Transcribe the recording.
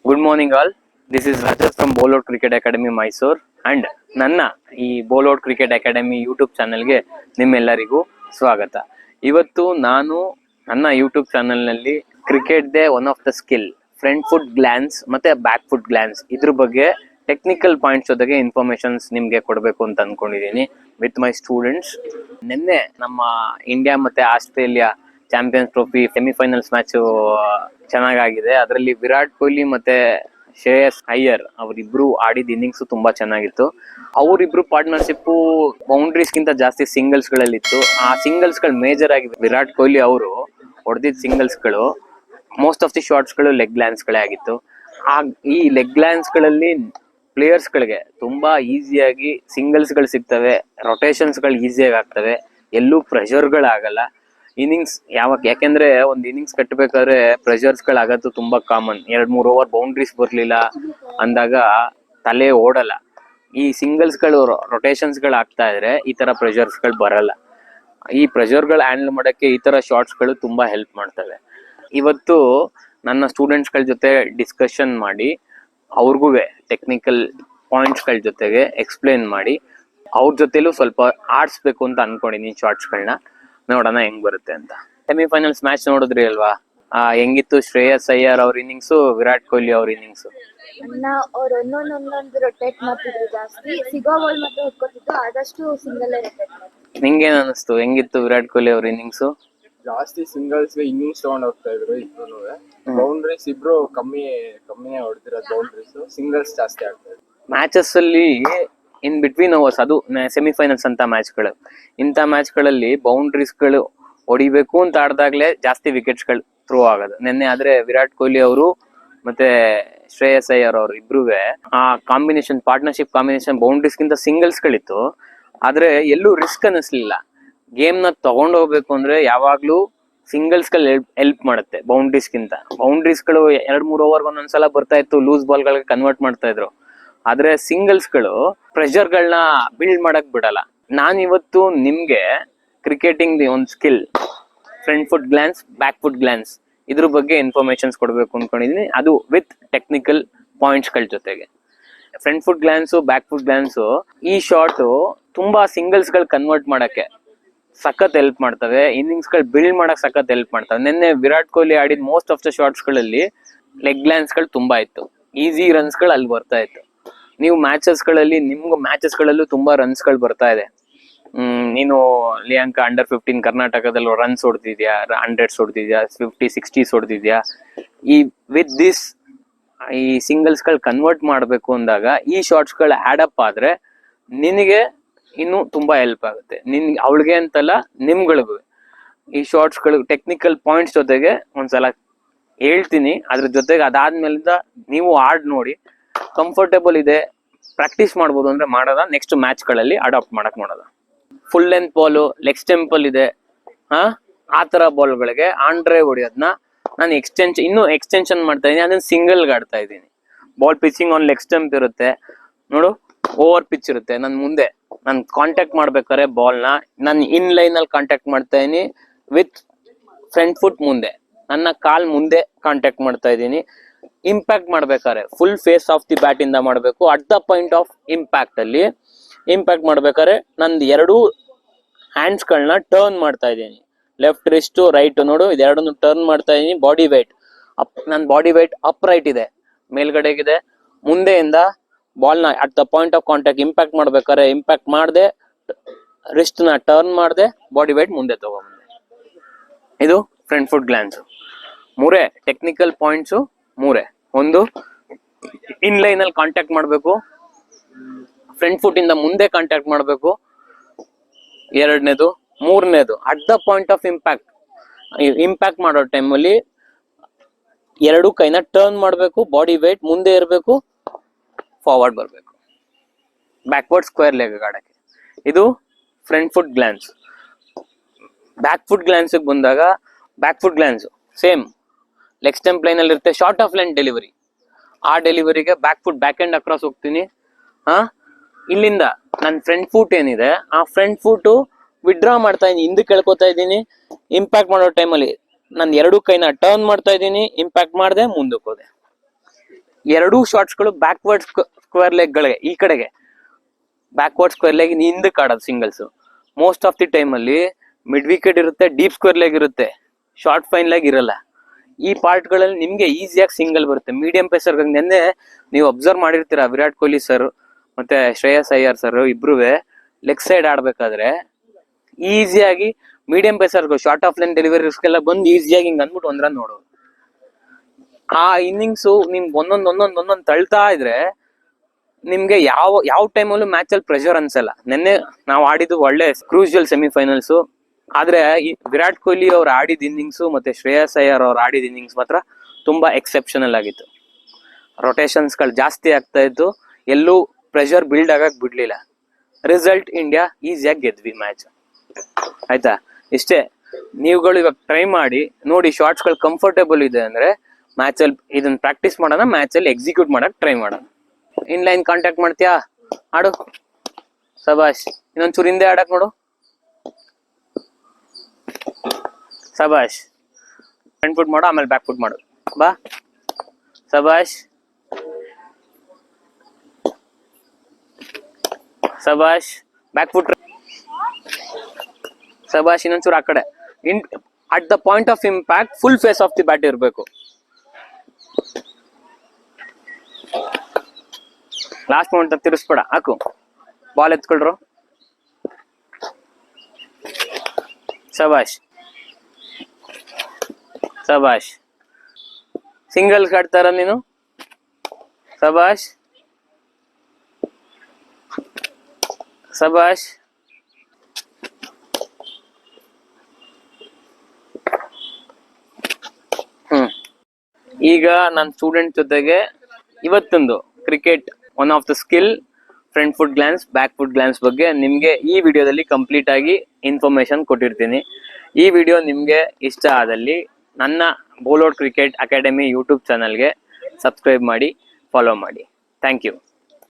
Good morning all. This is Rajesh from bowl out cricket academy Mysore and ನನ್ನ ಈ ಬೌಲ್ಔಟ್ cricket academy YouTube ಚಾನಲ್ಗೆ ನಿಮ್ಮೆಲ್ಲರಿಗೂ ಸ್ವಾಗತ. ಇವತ್ತು ನಾನು ನನ್ನ ಯೂಟ್ಯೂಬ್ ಚಾನಲ್ನಲ್ಲಿ ಕ್ರಿಕೆಟ್ದೇ one of the skill front foot glance ಮತ್ತೆ ಬ್ಯಾಕ್ ಫುಟ್ ಗ್ಲಾನ್ಸ್ ಇದ್ರ ಬಗ್ಗೆ ಟೆಕ್ನಿಕಲ್ ಪಾಯಿಂಟ್ಸ್ ಜೊತೆಗೆ ಇನ್ಫಾರ್ಮೇಶನ್ಸ್ ನಿಮ್ಗೆ ಕೊಡಬೇಕು ಅಂತ ಅನ್ಕೊಂಡಿದ್ದೀನಿ ವಿತ್ ಮೈ ಸ್ಟೂಡೆಂಟ್ಸ್. ನಿನ್ನೆ ನಮ್ಮ ಇಂಡಿಯಾ ಮತ್ತೆ Australia champions trophy semifinals match ಚೆನ್ನಾಗಿದೆ. ಅದರಲ್ಲಿ ವಿರಾಟ್ ಕೊಹ್ಲಿ ಮತ್ತೆ ಶ್ರೇಯಸ್ ಅಯ್ಯರ್ ಅವರಿಬ್ರು ಆಡಿದ ಇನ್ನಿಂಗ್ಸ್ ತುಂಬಾ ಚೆನ್ನಾಗಿತ್ತು. ಅವರಿಬ್ರು ಪಾರ್ಟ್ನರ್ಶಿಪ್ ಬೌಂಡ್ರೀಸ್ ಗಿಂತ ಜಾಸ್ತಿ ಸಿಂಗಲ್ಸ್ ಗಳಲ್ಲಿತ್ತು. ಆ ಸಿಂಗಲ್ಸ್ ಗಳು ಮೇಜರ್ ಆಗಿ ವಿರಾಟ್ ಕೊಹ್ಲಿ ಅವರು ಹೊಡೆದಿದ್ದ ಸಿಂಗಲ್ಸ್ ಗಳು ಮೋಸ್ಟ್ ಆಫ್ ದಿ ಶಾಟ್ಸ್ ಗಳು ಲೆಗ್ ಗ್ಲಾನ್ಸ್ ಗಳೇ ಆಗಿತ್ತು. ಈ ಲೆಗ್ ಗ್ಲಾನ್ಸ್ ಗಳಲ್ಲಿ ಪ್ಲೇಯರ್ಸ್ ಗಳಿಗೆ ತುಂಬಾ ಈಸಿಯಾಗಿ ಸಿಂಗಲ್ಸ್ ಗಳು ಸಿಗ್ತವೆ, ರೊಟೇಷನ್ಸ್ ಗಳು ಈಸಿಯಾಗಿ ಆಗ್ತವೆ, ಎಲ್ಲೂ ಪ್ರೆಷರ್ ಗಳಾಗಲ್ಲ. ಇನ್ನಿಂಗ್ಸ್ ಯಾಕೆಂದ್ರೆ ಒಂದು ಇನ್ನಿಂಗ್ಸ್ ಕಟ್ಟಬೇಕಾದ್ರೆ ಪ್ರೆಷರ್ಸ್ ಗಳಾಗತ್ತು ತುಂಬಾ ಕಾಮನ್. 2-3 ಓವರ್ ಬೌಂಡ್ರೀಸ್ ಬರ್ಲಿಲ್ಲ ಅಂದಾಗ ತಲೆ ಓಡಲ್ಲ. ಈ ಸಿಂಗಲ್ಸ್ ಗಳು ರೊಟೇಷನ್ಸ್ ಗಳು ಆಗ್ತಾ ಇದ್ರೆ ಈ ತರ ಪ್ರೆಷರ್ಸ್ ಗಳು ಬರಲ್ಲ. ಈ ಪ್ರೆಷರ್ ಗಳು ಹ್ಯಾಂಡಲ್ ಮಾಡಕ್ಕೆ ಈ ತರ ಶಾಟ್ಸ್ ಗಳು ತುಂಬಾ ಹೆಲ್ಪ್ ಮಾಡ್ತವೆ. ಇವತ್ತು ನನ್ನ ಸ್ಟೂಡೆಂಟ್ಸ್ ಗಳ ಜೊತೆ ಡಿಸ್ಕಷನ್ ಮಾಡಿ ಅವ್ರಿಗೂ ಟೆಕ್ನಿಕಲ್ ಪಾಯಿಂಟ್ಸ್ ಗಳ ಜೊತೆಗೆ ಎಕ್ಸ್ಪ್ಲೇನ್ ಮಾಡಿ ಅವ್ರ ಜೊತೆಲೂ ಸ್ವಲ್ಪ ಆಡ್ಸ್ಬೇಕು ಅಂತ ಅನ್ಕೊಂಡಿದೀನಿ ಶಾರ್ಟ್ಸ್ ಗಳನ್ನ. ನೋಡೋಣ ಹೆಂಗ್ ಬರುತ್ತೆ ಅಂತ. ಸೆಮಿಫೈನಲ್ಸ್ ಮ್ಯಾಚ್ ನೋಡಿದ್ರಿ ಅಲ್ವಾ? ಹೆಂಗಿತ್ತು ಶ್ರೇಯಸ್ ಅಯ್ಯರ್ ಅವ್ರ ಇನ್ನಿಂಗ್ಸ್, ವಿರಾಟ್ ಕೊಹ್ಲಿ ಅವ್ರ ಇನ್ನಿಂಗ್ಸ್? ಅವ್ರು ಒಂದೊಂದೊಂದೊಂದು ರೊಟೇಟ್ ಮಾಡ್ತಿದ್ರು, ಜಾಸ್ತಿ ಸಿಗೋ ಬಾಲ್ ಮಾತ್ರ ಹೊಡ್ಕೋತಿದ್ರು, ಆದಷ್ಟು ಸಿಂಗಲ್ ರೊಟೇಟ್ ಮಾಡ್ತಿದ್ರು. ನಿಂಗೇನ್ ಅನಿಸ್ತು, ಹೆಂಗಿತ್ತು ವಿರಾಟ್ ಕೊಹ್ಲಿ ಅವ್ರ ಇನ್ನಿಂಗ್ಸ್? ಜಾಸ್ತಿ ಸಿಂಗಲ್ಸ್ ಇನ್ನಿಂಗ್ಸ್ ತಗೊಂಡ್ ಹೋಗ್ತಾ ಇದ್ರು ಇಬ್ರು. ಬೌಂಡ್ರೀಸ್ ಇಬ್ರು ಕಮ್ಮಿನೇ ಹೊಡೆದಿರೋ ಬೌಂಡ್ರೀಸ್, ಸಿಂಗಲ್ಸ್ ಜಾಸ್ತಿ ಆಗ್ತಾ ಇದ್ರು. ಮ್ಯಾಚಸ್ ಅಲ್ಲಿ ಇನ್ ಬಿಟ್ವೀನ್ ಓವರ್ಸ್, ಅದು ಸೆಮಿಫೈನಲ್ಸ್ ಅಂತ ಮ್ಯಾಚ್ ಗಳು, ಇಂಥ ಮ್ಯಾಚ್ ಗಳಲ್ಲಿ ಬೌಂಡ್ರೀಸ್ ಗಳು ಹೊಡಿಬೇಕು ಅಂತ ಆಡ್ದಾಗ್ಲೇ ಜಾಸ್ತಿ ವಿಕೆಟ್ಸ್ ಗಳು ಥ್ರೋ ಆಗೋದು. ನಿನ್ನೆ ಆದ್ರೆ ವಿರಾಟ್ ಕೊಹ್ಲಿ ಅವರು ಮತ್ತೆ ಶ್ರೇಯಸ್ ಅಯ್ಯರ್ ಅವರು ಇಬ್ರುವೆ ಆ ಕಾಂಬಿನೇಷನ್, ಪಾರ್ಟ್ನರ್ಶಿಪ್ ಕಾಂಬಿನೇಷನ್ ಬೌಂಡ್ರೀಸ್ ಗಿಂತ ಸಿಂಗಲ್ಸ್ ಗಳಿತ್ತು. ಆದ್ರೆ ಎಲ್ಲೂ ರಿಸ್ಕ್ ಅನ್ನಿಸ್ಲಿಲ್ಲ. ಗೇಮ್ ನ ತಗೊಂಡ್ ಹೋಗ್ಬೇಕು ಅಂದ್ರೆ ಯಾವಾಗ್ಲೂ ಸಿಂಗಲ್ಸ್ ಗಳು ಹೆಲ್ಪ್ ಮಾಡುತ್ತೆ ಬೌಂಡ್ರೀಸ್ ಗಿಂತ. ಬೌಂಡ್ರೀಸ್ ಗಳು 2-3 ಓವರ್ ಒಂದೊಂದ್ಸಲ ಬರ್ತಾ ಇತ್ತು, ಲೂಸ್ ಬಾಲ್ ಗಳಿಗೆ ಕನ್ವರ್ಟ್ ಮಾಡ್ತಾ ಇದ್ರು. ಆದ್ರೆ ಸಿಂಗಲ್ಸ್ ಗಳು ಪ್ರೆಷರ್ ಗಳನ್ನ ಬಿಲ್ಡ್ ಮಾಡಕ್ ಬಿಡಲ್ಲ. ನಾನ್ ಇವತ್ತು ನಿಮ್ಗೆ ಕ್ರಿಕೆಟಿಂಗ್ ಒಂದು skill front foot glance, back foot glance ಇದ್ರ ಬಗ್ಗೆ ಇನ್ಫಾರ್ಮೇಶನ್ಸ್ ಕೊಡ್ಬೇಕು ಅನ್ಕೊಂಡಿದೀನಿ, ಅದು ವಿತ್ ಟೆಕ್ನಿಕಲ್ ಪಾಯಿಂಟ್ಸ್ ಗಳ ಜೊತೆಗೆ. Front foot glance, back foot glance ಈ ಶಾಟ್ ತುಂಬಾ ಸಿಂಗಲ್ಸ್ ಗಳು ಕನ್ವರ್ಟ್ ಮಾಡಕ್ಕೆ ಸಖತ್ ಹೆಲ್ಪ್ ಮಾಡ್ತವೆ, ಇನ್ನಿಂಗ್ಸ್ ಗಳು ಬಿಲ್ಡ್ ಮಾಡಕ್ ಸಖತ್ ಹೆಲ್ಪ್ ಮಾಡ್ತವೆ. ನಿನ್ನೆ ವಿರಾಟ್ ಕೊಹ್ಲಿ ಆಡಿದ ಮೋಸ್ಟ್ ಆಫ್ ದ ಶಾಟ್ಸ್ ಗಳಲ್ಲಿ ಲೆಗ್ ಗ್ಲಾನ್ಸ್ ಗಳು ತುಂಬಾ ಇತ್ತು, ಈಸಿ ರನ್ಸ್ ಗಳು ಅಲ್ಲಿ ಬರ್ತಾ ಇತ್ತು. ನೀವು ಮ್ಯಾಚಸ್ ಗಳಲ್ಲಿ, ನಿಮ್ಗೆ ಮ್ಯಾಚಸ್ ಗಳಲ್ಲೂ ತುಂಬಾ ರನ್ಸ್ ಗಳು ಬರ್ತಾ ಇದೆ. ನೀನು ಲಿಯಾಂಕ ಅಂಡರ್-15 ಕರ್ನಾಟಕದಲ್ಲಿ ರನ್ಸ್ ಹೊಡ್ದಿದ್ಯಾ, 100s ಹೊಡ್ದಿದ್ಯಾ, 50, 60s ಹೊಡ್ದಿದ್ಯಾ. ಈ ವಿತ್ ದಿಸ್ ಈ ಸಿಂಗಲ್ಸ್ ಗಳು ಕನ್ವರ್ಟ್ ಮಾಡ್ಬೇಕು ಅಂದಾಗ ಈ ಶಾಟ್ಸ್ ಗಳು ಆಡ್ ಅಪ್ ಆದ್ರೆ ನಿನಗೆ ಇನ್ನು ತುಂಬಾ ಹೆಲ್ಪ್ ಆಗುತ್ತೆ. ಅವಳಿಗೆ ಅಂತಲ್ಲ, ನಿಮ್ಗಳಿಗೂ. ಈ ಶಾಟ್ಸ್ ಗಳು ಟೆಕ್ನಿಕಲ್ ಪಾಯಿಂಟ್ಸ್ ಜೊತೆಗೆ ಒಂದ್ಸಲ ಹೇಳ್ತೀನಿ, ಅದ್ರ ಜೊತೆಗೆ ಅದಾದ್ಮೇಲಿಂದ ನೀವು ಆಡ್ ನೋಡಿ ಕಂಫರ್ಟೇಬಲ್ ಇದೆ, ಪ್ರಾಕ್ಟೀಸ್ ಮಾಡ್ಬೋದು ಅಂದ್ರೆ ಮಾಡೋದ, ನೆಕ್ಸ್ಟ್ ಮ್ಯಾಚ್ ಗಳಲ್ಲಿ ಅಡಾಪ್ಟ್ ಮಾಡಕ್ ಮಾಡೋದ. ಫುಲ್ ಲೆಂತ್ ಬಾಲ್, ಲೆಗ್ ಸ್ಟೆಂಪಲ್ ಇದೆ, ಆ ತರ ಬಾಲ್ ಗಳಿಗೆ ಆನ್ ಡ್ರೈವ್ ಹೊಡಿಯೋದನ್ನ ನಾನು ಎಕ್ಸ್ಟೆನ್ಷನ್ ಮಾಡ್ತಾ ಇದೀನಿ. ಅದನ್ನ ಸಿಂಗಲ್ ಆಡ್ತಾ ಇದ್ದೀನಿ. Ball pitching on leg stump ಇರುತ್ತೆ ನೋಡು, ಓವರ್ ಪಿಚ್ ಇರುತ್ತೆ. ನಾನು ಕಾಂಟ್ಯಾಕ್ಟ್ ಮಾಡ್ಬೇಕಾದ್ರೆ ಬಾಲ್ ನಾನು ಇನ್ ಲೈನ್ ಅಲ್ಲಿ ಕಾಂಟ್ಯಾಕ್ಟ್ ಮಾಡ್ತಾ ಇದೀನಿ ವಿತ್ ಫ್ರಂಟ್ ಫುಟ್ ಮುಂದೆ, ನನ್ನ ಕಾಲ್ ಮುಂದೆ ಕಾಂಟ್ಯಾಕ್ಟ್ ಮಾಡ್ತಾ ಇದ್ದೀನಿ. ಇಂಪ್ಯಾಕ್ಟ್ ಮಾಡ್ಬೇಕಾದ್ರೆ full face of the bat ಇಂದ ಮಾಡ್ಬೇಕು. At the point of impact ಅಲ್ಲಿ ಇಂಪ್ಯಾಕ್ಟ್ ಮಾಡ್ಬೇಕಾದ್ರೆ ನಂದು 2 ಹ್ಯಾಂಡ್ಸ್ ಗಳನ್ನ ಟರ್ನ್ ಮಾಡ್ತಾ ಇದ್ದೀನಿ, ಲೆಫ್ಟ್ ರಿಸ್ಟ್ ರೈಟ್. ನೋಡು, ಇದೆರಡನ್ನು ಟರ್ನ್ ಮಾಡ್ತಾ ಇದೀನಿ. ಬಾಡಿ weight ನನ್ನ ಬಾಡಿ weight ಅಪ್ ರೈಟ್ ಇದೆ, ಮೇಲ್ಗಡೆಗಿದೆ. ಮುಂದೆಯಿಂದ ಬಾಲ್ ನ at the point of contact impact ಮಾಡ್ಬೇಕಾದ್ರೆ ಇಂಪ್ಯಾಕ್ಟ್ ಮಾಡದೆ, ರಿಸ್ಟ್ ನ ಟರ್ನ್ ಮಾಡದೆ, ಬಾಡಿ weight ಮುಂದೆ ತಗೊಂಡ್ಬಂದೆ. ಇದು front foot glance. 3 technical points. 3 ಒಂದು, ಇನ್ ಲೈನ್ ಅಲ್ಲಿ ಕಾಂಟ್ಯಾಕ್ಟ್ ಮಾಡ್ಬೇಕು, ಫ್ರಂಟ್ ಫುಟ್ ಇಂದ ಮುಂದೆ ಕಾಂಟ್ಯಾಕ್ಟ್ ಮಾಡ್ಬೇಕು. 2ನೇದು. 3ನೇದು at the point of impact ಮಾಡೋ ಟೈಮಲ್ಲಿ 2 ಕೈನ ಟರ್ನ್ ಮಾಡ್ಬೇಕು, ಬಾಡಿ weight ಮುಂದೆ ಇರಬೇಕು, ಫಾರ್ವರ್ಡ್ ಬರ್ಬೇಕು, ಬ್ಯಾಕ್ವರ್ಡ್ ಸ್ಕ್ವೇರ್ ಲೆಗ್ ಆಡಕ್ಕೆ. ಇದು front foot glance. Back foot glance ಬಂದಾಗ, back foot glance same leg stump line ಅಲ್ಲಿ ಇರುತ್ತೆ, ಶಾರ್ಟ್ ಆಫ್ ಲೈನ್ ಡೆಲಿವರಿ. ಆ ಡೆಲಿವರಿಗೆ back foot back and across ಹೋಗ್ತೀನಿ. ಇಲ್ಲಿಂದ ನನ್ನ ಫ್ರಂಟ್ ಫುಟ್ ಏನಿದೆ ಆ ಫ್ರಂಟ್ ಫುಟ್ ವಿಡ್ರಾ ಮಾಡ್ತಾ ಇದೀನಿ, ಹಿಂದಕ್ಕೆ ಎಳ್ಕೊತಾ ಇದ್ದೀನಿ. ಇಂಪ್ಯಾಕ್ಟ್ ಮಾಡೋ ಟೈಮಲ್ಲಿ ನಾನು 2 ಕೈನ ಟರ್ನ್ ಮಾಡ್ತಾ ಇದ್ದೀನಿ, ಇಂಪ್ಯಾಕ್ಟ್ ಮಾಡದೆ ಮುಂದಕ್ಕೆ ಹೋದೆ. ಎರಡೂ ಶಾಟ್ಸ್ಗಳು ಬ್ಯಾಕ್ವರ್ಡ್ ಸ್ಕ್ವೇರ್ ಲೆಗ್ ಗಳಿಗೆ ಈ ಕಡೆಗೆ ಬ್ಯಾಕ್ವರ್ಡ್ ಸ್ಕ್ವೇರ್ ಲೆಗ್ ಹಿಂದಕ್ಕೆ ಆಡೋದು singles. Most of the time ಅಲ್ಲಿ ಮಿಡ್ ವಿಕೆಟ್ ಇರುತ್ತೆ, ಡೀಪ್ ಸ್ಕ್ವೇರ್ ಲೆಗ್ ಇರುತ್ತೆ, ಶಾರ್ಟ್ ಫೈನ್ ಲೆಗ್ ಇರಲ್ಲ. ಈ ಪಾರ್ಟ್ಗಳಲ್ಲಿ ನಿಮ್ಗೆ ಈಸಿಯಾಗಿ ಸಿಂಗಲ್ ಬರುತ್ತೆ. ಮೀಡಿಯಂ ಪೇಸರ್ ನೆನ್ನೆ ನೀವು ಅಬ್ಸರ್ವ್ ಮಾಡಿರ್ತೀರಾ, ವಿರಾಟ್ ಕೊಹ್ಲಿ ಸರ್ ಮತ್ತೆ ಶ್ರೇಯಸ್ ಅಯ್ಯರ್ ಸರ್ ಇಬ್ರುವೆ ಲೆಗ್ ಸೈಡ್ ಆಡ್ಬೇಕಾದ್ರೆ ಈಸಿಯಾಗಿ ಮೀಡಿಯಂ ಪೇಸರ್ಗೂ ಶಾರ್ಟ್ ಆಫ್ ಲೈನ್ ಡೆಲಿವರೀಸ್ಗೆಲ್ಲ ಬಂದು ಈಸಿಯಾಗಿ ಹಿಂಗ್ ಅಂದ್ಬಿಟ್ಟು ಒಂದ್ ರನ್ ನೋಡೋದು. ಆ ಇನ್ನಿಂಗ್ಸು ನಿಮ್ಗೆ ಒಂದೊಂದ್ ತಳ್ತಾ ಇದ್ರೆ ನಿಮ್ಗೆ ಯಾವ ಟೈಮಲ್ಲೂ ಮ್ಯಾಚ್ ಅಲ್ಲಿ ಪ್ರೆಷರ್ ಅನ್ಸಲ್ಲ. ನಿನ್ನೆ ನಾವು ಆಡಿದ್ದು ಒಳ್ಳೆ ಕ್ರೂಷಿಯಲ್ ಸೆಮಿಫೈನಲ್ಸ್. ಆದ್ರೆ ಈ ವಿರಾಟ್ ಕೊಹ್ಲಿ ಅವ್ರು ಆಡಿದ ಇನ್ನಿಂಗ್ಸು ಮತ್ತೆ ಶ್ರೇಯಸ್ ಅಯ್ಯರ್ ಅವ್ರು ಆಡಿದ ಇನ್ನಿಂಗ್ಸ್ ಮಾತ್ರ ತುಂಬಾ ಎಕ್ಸೆಪ್ಷನಲ್ ಆಗಿತ್ತು. ರೊಟೇಷನ್ಸ್ ಗಳು ಜಾಸ್ತಿ ಆಗ್ತಾ ಇತ್ತು, ಎಲ್ಲೂ ಪ್ರೆಷರ್ ಬಿಲ್ಡ್ ಆಗಕ್ ಬಿಡ್ಲಿಲ್ಲ. ರಿಸಲ್ಟ್ ಇಂಡಿಯಾ ಈಸಿಯಾಗಿ ಗೆದ್ವಿ ಮ್ಯಾಚ್. ಆಯ್ತಾ, ಇಷ್ಟೇ. ನೀವುಗಳು ಇವಾಗ ಟ್ರೈ ಮಾಡಿ ನೋಡಿ, ಶಾರ್ಟ್ಸ್ ಗಳು ಕಂಫರ್ಟೇಬಲ್ ಇದೆ ಅಂದ್ರೆ ಮ್ಯಾಚ್ ಅಲ್ಲಿ ಇದನ್ನ ಪ್ರಾಕ್ಟೀಸ್ ಮಾಡೋಣ, ಮ್ಯಾಚ್ ಅಲ್ಲಿ ಎಕ್ಸಿಕ್ಯೂಟ್ ಮಾಡಕ್ ಟ್ರೈ ಮಾಡೋಣ. ಇನ್ ಲೈನ್ ಕಾಂಟ್ಯಾಕ್ಟ್ ಮಾಡ್ತೀಯಾ? ಆಡು. ಸಬಾಷ್. ಇನ್ನೊಂಚೂರು ಹಿಂದೆ ಆಡಕ್ ನೋಡು. ಸಬಾಷ್. ಫ್ರಂಟ್ ಫುಟ್ ಮಾಡು, ಆಮೇಲೆ ಬ್ಯಾಕ್ ಫುಟ್ ಮಾಡು. ಬಾ. ಸಬಾಷ್. ಸಬಾಷ್. Back foot. ಸಬಾಷ್. ಇನ್ನೊಂಚೂರು ಆ ಕಡೆ. At the point of impact full face of the bat ಇರಬೇಕು. ಲಾಸ್ಟ್ ಮೂಮೆಂಟ್ ತಿರ್ಸ್ಬೇಡ, ಹಾಕು. ಬಾಲ್ ಎತ್ಕೊಳ್ರು. ಸಬಾಷ್. ಸಬಾಷ್. ಸಿಂಗಲ್ಸ್ ಆಡ್ತಾರ ನೀನು. ಸಬಾಷ್. ಸಬಾಷ್. ಈಗ ನನ್ನ ಸ್ಟೂಡೆಂಟ್ ಜೊತೆಗೆ ಇವತ್ತೊಂದು cricket one of the skill front foot glance, back foot glance ಬಗ್ಗೆ ನಿಮ್ಗೆ ಈ ವಿಡಿಯೋದಲ್ಲಿ ಕಂಪ್ಲೀಟ್ ಆಗಿ ಇನ್ಫಾರ್ಮೇಶನ್ ಕೊಟ್ಟಿರ್ತೀನಿ. ಈ ವಿಡಿಯೋ ನಿಮ್ಗೆ ಇಷ್ಟ ಆದಲ್ಲಿ ನನ್ನ ಬೌಲೌಟ್ ಕ್ರಿಕೆಟ್ ಅಕಾಡೆಮಿ ಯೂಟ್ಯೂಬ್ ಚಾನಲ್ಗೆ ಸಬ್ಸ್ಕ್ರೈಬ್ ಮಾಡಿ, ಫಾಲೋ ಮಾಡಿ. Thank you.